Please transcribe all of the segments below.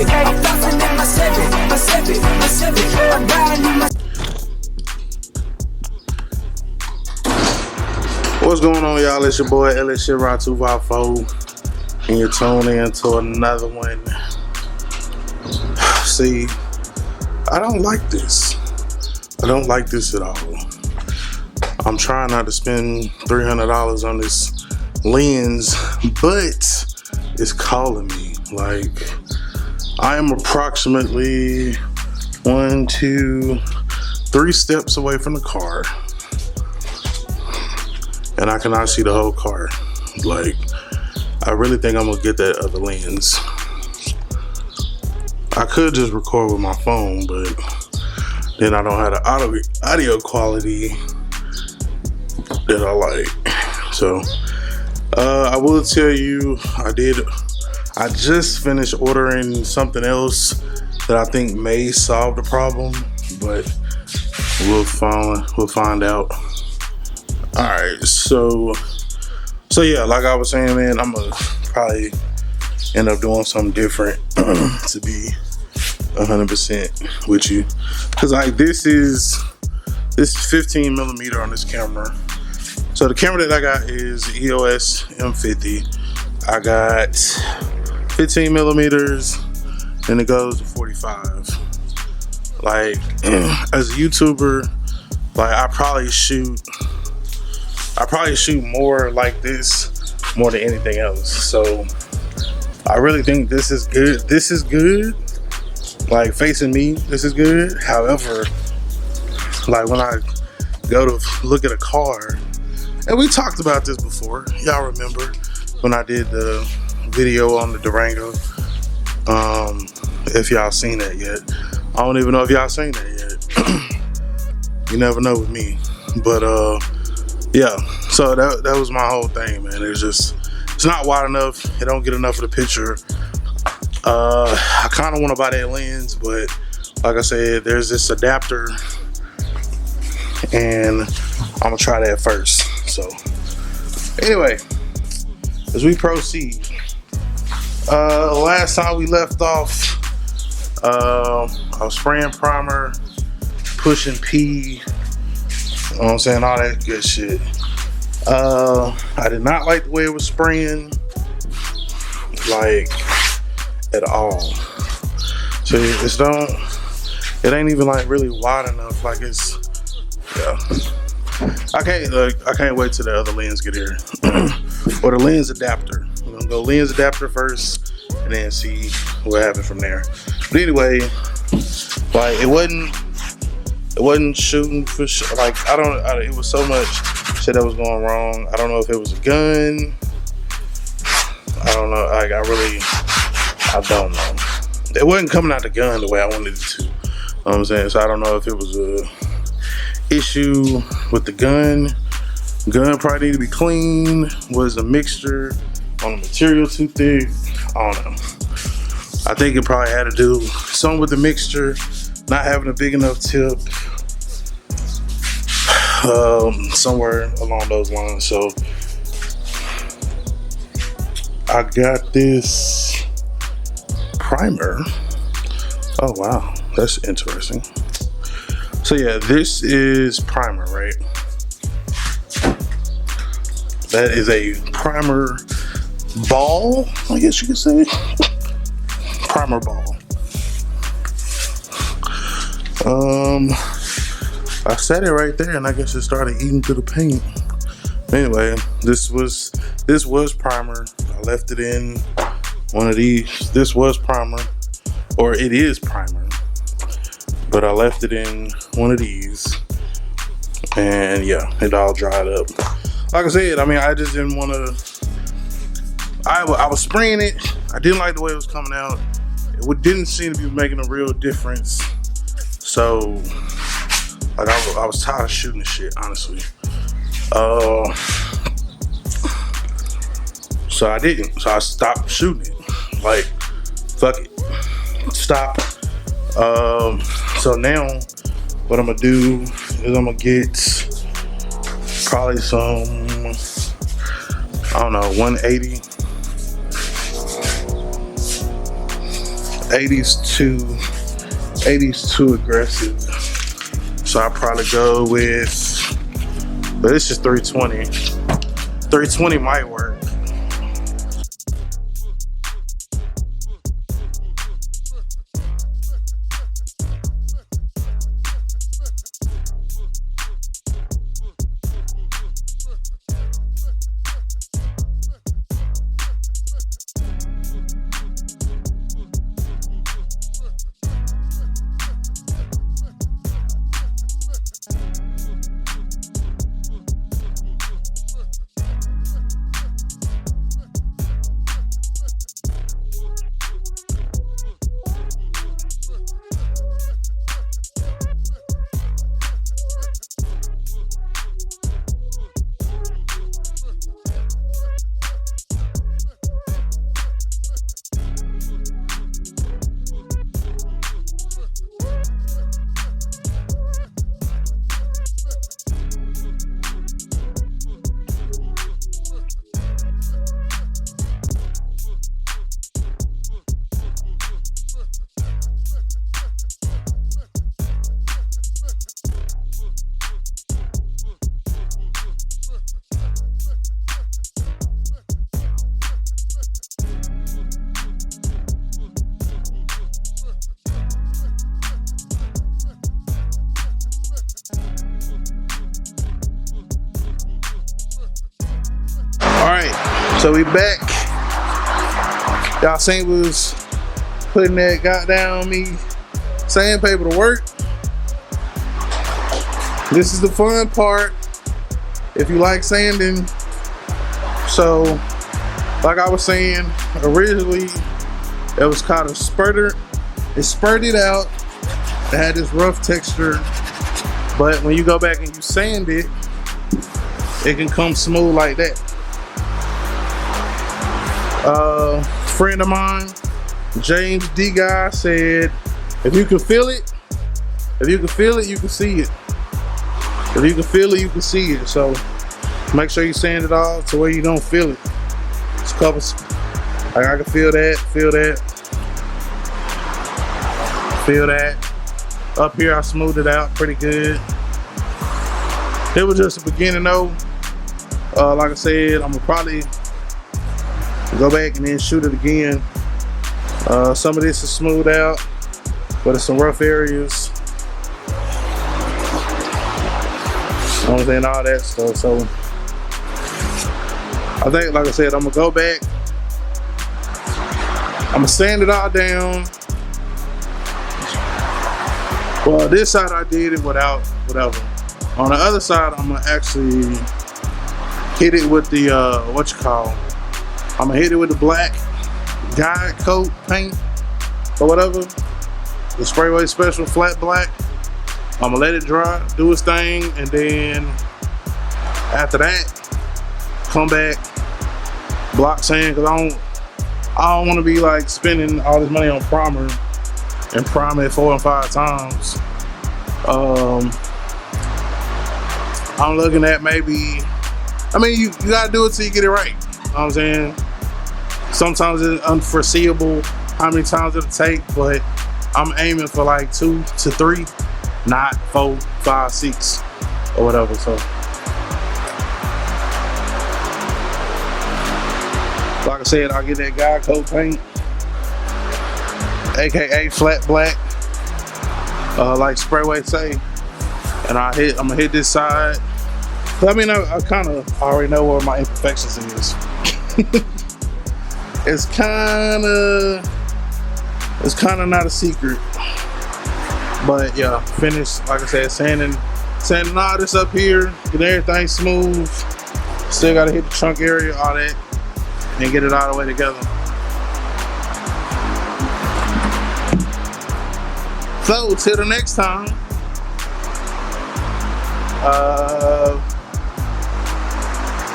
I'm flossing in my Chevy. I'm riding in my. What's going on, y'all? It's your boy LS Shit 254, and you're tuned in to another one. See, I don't like this. I don't like this at all. I'm trying not to spend $300 on this lens, but it's calling me. Like, I am approximately 1, 2, 3 steps away from the car, and I cannot see the whole car. Like, I really think I'm gonna get that other lens. I could just record with my phone, but then I don't have the audio quality that I like. So I will tell you, I just finished ordering something else that I think may solve the problem, but we'll find out. All right, so yeah, like I was saying, man, I'm gonna probably end up doing something different to be 100% with you, because like this is 15 millimeter on this camera. So the camera that I got is EOS M50. I got 15 millimeters, and it goes to 45. Like, as a YouTuber, like I probably shoot more like this more than anything else. So I really think this is good. This is good. Like, facing me, this is good. However, like when I go to look at a car, and we talked about this before, y'all remember when I did the video on the Durango. If y'all seen that yet, I don't even know if y'all seen that yet. You never know with me, but yeah. So that was my whole thing, man. It's not wide enough. It don't get enough of the picture. I kind of want to buy that lens, but like I said, there's this adapter, and I'm gonna try that first. So anyway, as we proceed, last time we left off, I was spraying primer, pushing P, you know what I'm saying, all that good shit. I did not like the way it was spraying, like, at all. So it ain't even like really wide enough. Like, it's, yeah. I can't wait till the other lens get here. Or the lens adapter. We're gonna go lens adapter first, and then see what happens from there. But anyway, like, it wasn't shooting for like, it was so much shit that was going wrong. I don't know if it was a gun. I don't know. Like, I don't know. It wasn't coming out the gun the way I wanted it to. You know what I'm saying? So I don't know if it was a issue with the gun. Gun probably need to be clean. Was the mixture on the material too thick? I don't know. I think it probably had to do something with the mixture, not having a big enough tip, somewhere along those lines. So I got this primer. Oh wow, that's interesting. So yeah, this is primer, right? That is a primer ball, I guess you could say. Primer ball. I set it right there, and I guess it started eating through the paint. Anyway, this was primer. I left it in one of these. This was primer, or it is primer, but I left it in one of these, and yeah, it all dried up. Like I said, I mean, I just didn't want to. I was spraying it. I didn't like the way it was coming out. It didn't seem to be making a real difference. So, like, I was tired of shooting this shit, honestly. So I didn't. So I stopped shooting it. Like, fuck it. Stop. So now, what I'm gonna do is I'm gonna get probably some, I don't know, 180 80's too aggressive. So I'll probably go with, but this is 320. 320 might work. So we back. Y'all seen we was putting that goddamn me sandpaper to work. This is the fun part if you like sanding. So like I was saying, originally it was kind of spurted. It spurted out. It had this rough texture, but when you go back and you sand it, it can come smooth like that. Friend of mine, James D guy, said if you can feel it, you can see it. If you can feel it, you can see it. So make sure you sand it off to where you don't feel it. It's a couple, like I can feel that. Up here I smoothed it out pretty good. It was just the beginning though. Like I said, I'm gonna probably go back and then shoot it again. Some of this is smoothed out, but it's some rough areas. I'm saying all that stuff. So I think, like I said, I'm gonna go back. I'm gonna sand it all down. Well, this side I did it without whatever. On the other side, I'm gonna actually hit it with the I'm gonna hit it with the black guide coat paint or whatever, the Sprayway Special flat black. I'm gonna let it dry, do its thing, and then after that, come back, block sand, because I don't want to be like spending all this money on primer and prime it 4 and 5 times. I'm looking at maybe, I mean, you gotta do it till you get it right. You know what I'm saying? Sometimes it's unforeseeable how many times it'll take, but I'm aiming for like 2 to 3, not 4, 5, 6, or whatever. So, like I said, I'll get that guide coat paint, aka flat black, like Sprayway say, and I'm gonna hit this side. I mean, I kind of already know where my imperfections is. It's kind of not a secret, but yeah, finished, like I said, sanding all this up here, get everything smooth. Still gotta hit the trunk area, all that, and get it all the way together. So till the next time,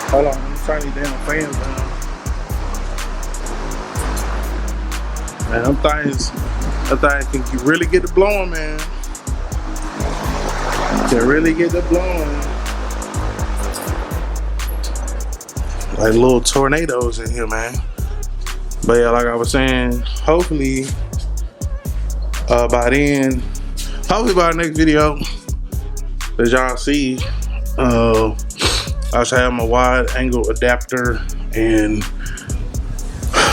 hold on, let me turn these damn fans down. Man, them things can really get it blowing, man. Can really get it blowing. Like little tornadoes in here, man. But yeah, like I was saying, hopefully By then, hopefully by the next video that y'all see, I should have my wide angle adapter, and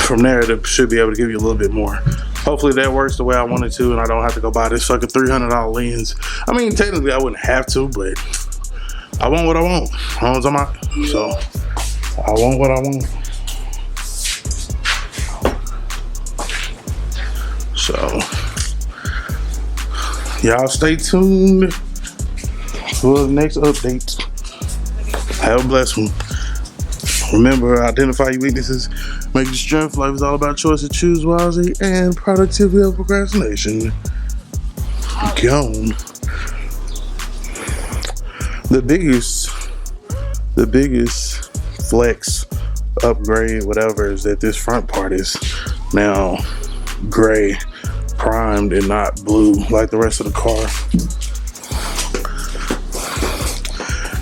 from there it should be able to give you a little bit more. Hopefully that works the way I want it to, and I don't have to go buy this fucking $300 lens. I mean, technically I wouldn't have to, but I want what I want. So I want what I want. So y'all stay tuned for the next update. Have a blessed one. Remember, identify your weaknesses, make your strength. Life is all about choice to choose wisely and productivity of procrastination. Gone. The biggest flex, upgrade, whatever, is that this front part is now gray, primed, and not blue like the rest of the car.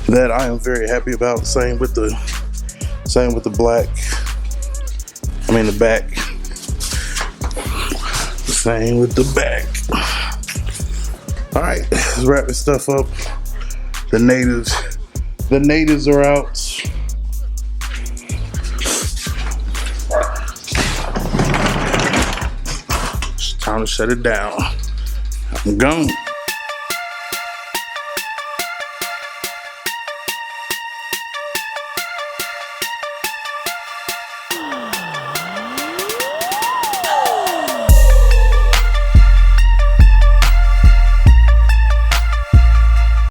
That I am very happy about. Same with the black. I mean the back. Same with the back. All right, let's wrap this stuff up. The natives are out. It's time to shut it down. I'm gone.